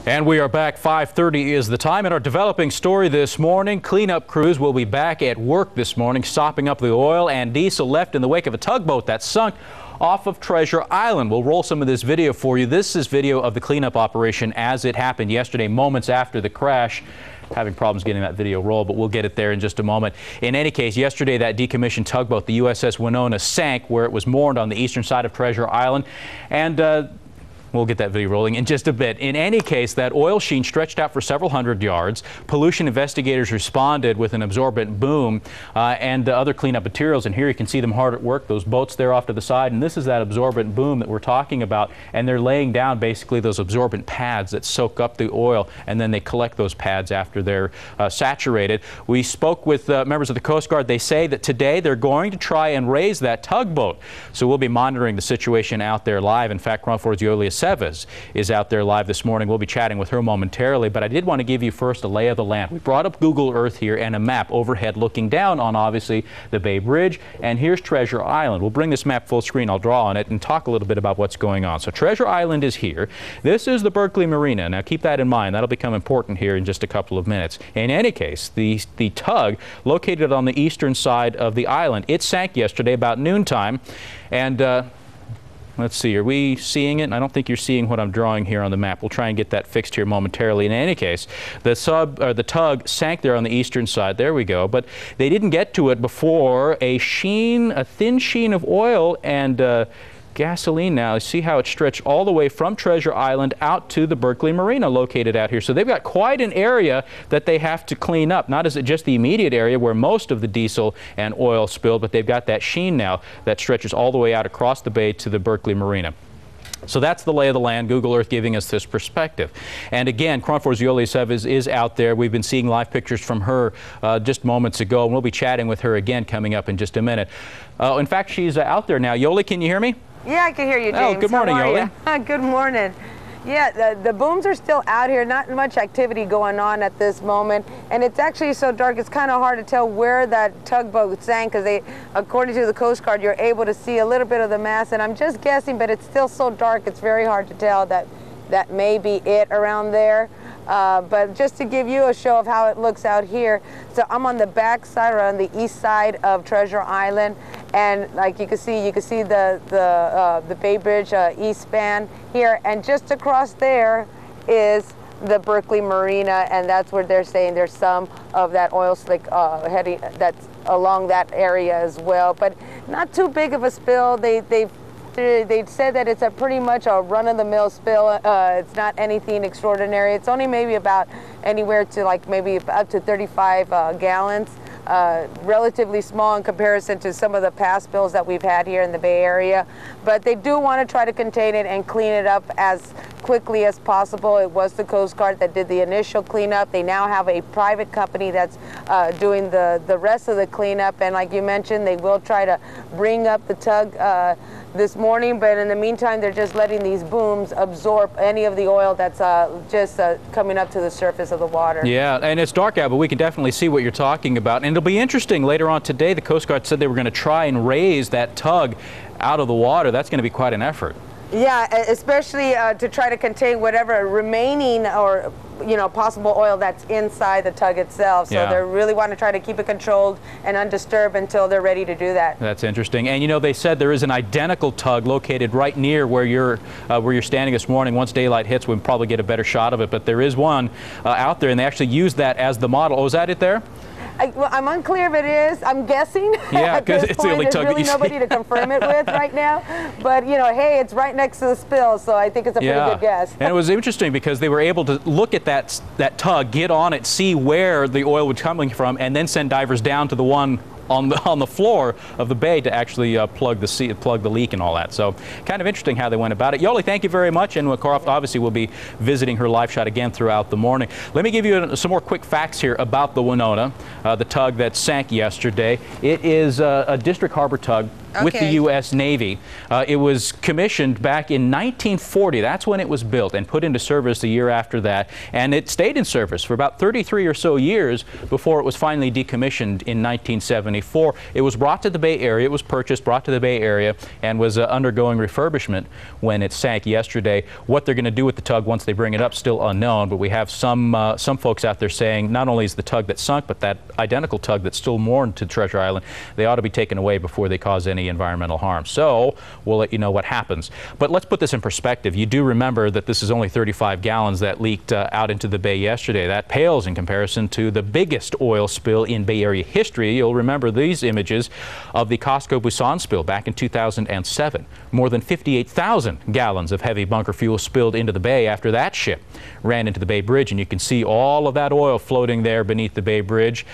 And we are back. 5:30 is the time. In our developing story this morning, cleanup crews will be back at work this morning, sopping up the oil and diesel left in the wake of a tugboat that sunk off of Treasure Island. We'll roll some of this video for you. This is video of the cleanup operation as it happened yesterday, moments after the crash. Having problems getting that video rolled, but we'll get it there in just a moment. In any case, yesterday that decommissioned tugboat, the USS Winona, sank where it was moored on the eastern side of Treasure Island, and we'll get that video rolling in just a bit. In any case, that oil sheen stretched out for several hundred yards. Pollution investigators responded with an absorbent boom and other cleanup materials. And here you can see them hard at work, those boats there off to the side. And this is that absorbent boom that we're talking about. And they're laying down basically those absorbent pads that soak up the oil. And then they collect those pads after they're saturated. We spoke with members of the Coast Guard. They say that today they're going to try and raise that tugboat. So we'll be monitoring the situation out there live. In fact, KRON 4's Yulia is out there live this morning. We'll be chatting with her momentarily, but I did want to give you first a lay of the land. We brought up Google Earth here and a map overhead looking down on obviously the Bay Bridge, and here's Treasure Island. We'll bring this map full screen. I'll draw on it and talk a little bit about what's going on. So Treasure Island is here. This is the Berkeley Marina. Now keep that in mind. That'll become important here in just a couple of minutes. In any case, the tug located on the eastern side of the island, it sank yesterday about noontime, and let's see, are we seeing it? I don't think you're seeing what I'm drawing here on the map. We'll try and get that fixed here momentarily. In any case, the tug sank there on the eastern side. There we go. But they didn't get to it before a thin sheen of oil and gasoline now. See how it stretched all the way from Treasure Island out to the Berkeley Marina located out here. So they've got quite an area that they have to clean up. Not is it just the immediate area where most of the diesel and oil spilled, but they've got that sheen now that stretches all the way out across the bay to the Berkeley Marina. So that's the lay of the land, Google Earth giving us this perspective. And again, KRON 4's Yulia is out there. We've been seeing live pictures from her just moments ago, and we'll be chatting with her again coming up in just a minute. In fact, she's out there now. Yoli, can you hear me? Yeah, I can hear you, James. Oh, good morning, Yoli. Good morning. Yeah, the booms are still out here. Not much activity going on at this moment. And it's actually so dark, it's kind of hard to tell where that tugboat sank, because according to the Coast Guard, you're able to see a little bit of the mast. And I'm just guessing, but it's still so dark, it's very hard to tell that may be it around there. But just to give you a show of how it looks out here, so I'm on the back side, or on the east side of Treasure Island, and like you can see the Bay Bridge east span here, and just across there is the Berkeley Marina, and that's where they're saying there's some of that oil slick heading that's along that area as well, but not too big of a spill. They said that it's pretty much a run-of-the-mill spill. It's not anything extraordinary. It's only maybe about anywhere to like maybe up to 35 gallons. Relatively small in comparison to some of the past spills that we've had here in the Bay Area. But they do want to try to contain it and clean it up as quickly as possible. It was the Coast Guard that did the initial cleanup. They now have a private company that's doing the rest of the cleanup. And like you mentioned, they will try to bring up the tug this morning, but in the meantime, they're just letting these booms absorb any of the oil that's just coming up to the surface of the water. Yeah, and it's dark out, but we can definitely see what you're talking about. And it'll be interesting later on today. The Coast Guard said they were going to try and raise that tug out of the water. That's going to be quite an effort. Yeah, especially to try to contain whatever remaining or possible oil that's inside the tug itself. So they really want to try to keep it controlled and undisturbed until they're ready to do that. That's interesting. And they said there is an identical tug located right near where you're standing this morning. Once daylight hits, we'll probably get a better shot of it. But there is one out there, and they actually used that as the model. Oh, is that it there? Well, I'm unclear if it is. I'm guessing. Yeah, because it's the only tug that you see. There's really nobody to confirm it with right now. But, hey, it's right next to the spill, so I think it's a pretty good guess. And it was interesting because they were able to look at that tug, get on it, see where the oil was coming from, and then send divers down to the one on the floor of the bay to actually plug the leak and all that. So kind of interesting how they went about it. Yoli, thank you very much. And KRON obviously will be visiting her live shot again throughout the morning. Let me give you some more quick facts here about the Winona, the tug that sank yesterday. It is a District Harbor tug. with the U.S. Navy. It was commissioned back in 1940. That's when it was built and put into service the year after that. And it stayed in service for about 33 or so years before it was finally decommissioned in 1974. It was brought to the Bay Area. It was purchased, brought to the Bay Area, and was undergoing refurbishment when it sank yesterday. What they're going to do with the tug once they bring it up, still unknown. But we have some folks out there saying not only is the tug that sunk, but that identical tug that's still moored to Treasure Island, they ought to be taken away before they cause any environmental harm. So we'll let you know what happens. But let's put this in perspective. You do remember that this is only 35 gallons that leaked out into the bay yesterday. That pales in comparison to the biggest oil spill in Bay Area history. You'll remember these images of the Costco Busan spill back in 2007. More than 58,000 gallons of heavy bunker fuel spilled into the bay after that ship ran into the Bay Bridge, and you can see all of that oil floating there beneath the Bay Bridge.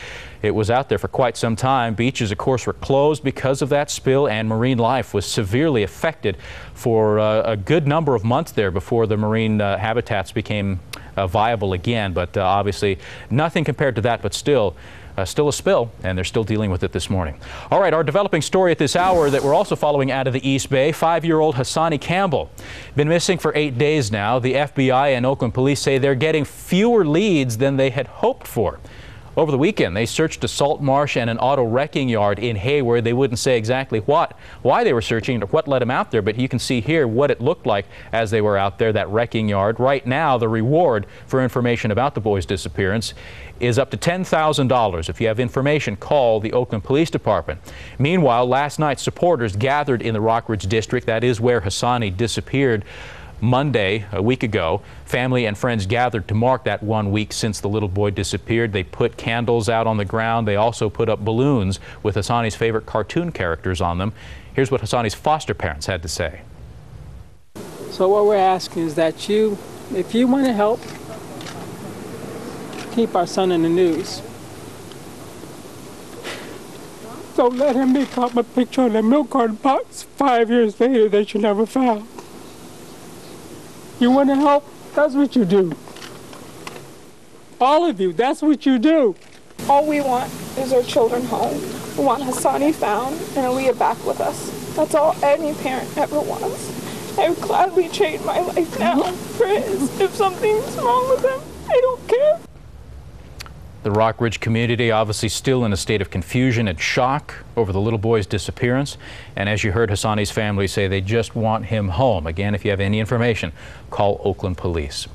It was out there for quite some time. Beaches, of course, were closed because of that spill, and marine life was severely affected for a good number of months there before the marine habitats became viable again. But obviously nothing compared to that, but still a spill, and they're still dealing with it this morning. All right, our developing story at this hour that we're also following out of the East Bay, 5-year-old Hassani Campbell. Been missing for 8 days now. The FBI and Oakland police say they're getting fewer leads than they had hoped for. Over the weekend, they searched a salt marsh and an auto wrecking yard in Hayward. They wouldn't say exactly why they were searching or what led them out there, but you can see here what it looked like as they were out there, that wrecking yard. Right now, the reward for information about the boy's disappearance is up to $10,000. If you have information, call the Oakland Police Department. Meanwhile, last night, supporters gathered in the Rockridge district. That is where Hassani disappeared Monday, a week ago. Family and friends gathered to mark that 1 week since the little boy disappeared. They put candles out on the ground. They also put up balloons with Hassani's favorite cartoon characters on them. Here's what Hassani's foster parents had to say. So what we're asking is that if you want to help keep our son in the news, don't let him become a picture on a milk carton box 5 years later that you never found. You want to help? That's what you do. All of you, that's what you do. All we want is our children home. We want Hassani found and Aaliyah back with us. That's all any parent ever wants. I would gladly trade my life now for his. If something's wrong with him, I don't care. The Rockridge community obviously still in a state of confusion and shock over the little boy's disappearance. And as you heard Hassani's family say, they just want him home. Again, if you have any information, call Oakland Police.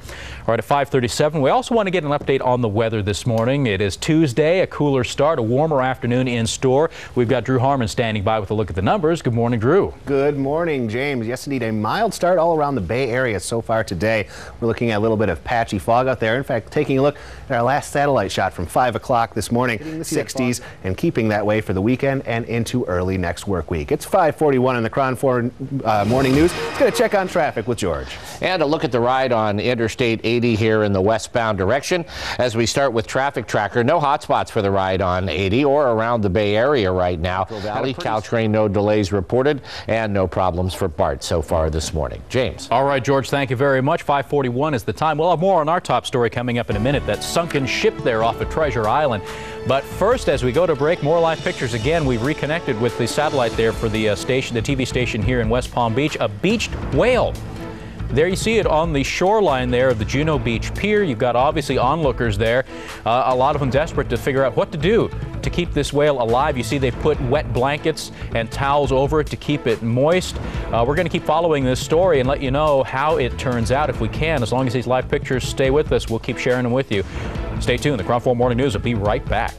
All right, at 5:37, we also want to get an update on the weather this morning. It is Tuesday, a cooler start, a warmer afternoon in store. We've got Drew Harmon standing by with a look at the numbers. Good morning, Drew. Good morning, James. Yes, indeed, a mild start all around the Bay Area so far today. We're looking at a little bit of patchy fog out there. In fact, taking a look at our last satellite shot from 5 o'clock this morning, 60s, and keeping that way for the weekend and into early next work week. It's 5:41 in the KRON 4 Morning News. Let's get a check on traffic with George. And a look at the ride on Interstate 80 here in the westbound direction. As we start with Traffic Tracker, no hot spots for the ride on 80 or around the Bay Area right now. Caltrain, no delays reported, and no problems for BART so far this morning. James. All right, George, thank you very much. 5:41 is the time. We'll have more on our top story coming up in a minute. That sunken ship there off of Treasure Island. But first, as we go to break, more live pictures again. We've reconnected with the satellite there for the station, the TV station here in West Palm Beach. A beached whale. There you see it on the shoreline there of the Juno Beach Pier. You've got obviously onlookers there, a lot of them desperate to figure out what to do to keep this whale alive. You see they put wet blankets and towels over it to keep it moist. We're going to keep following this story and let you know how it turns out if we can. As long as these live pictures stay with us, we'll keep sharing them with you. Stay tuned. The KRON 4 Morning News will be right back.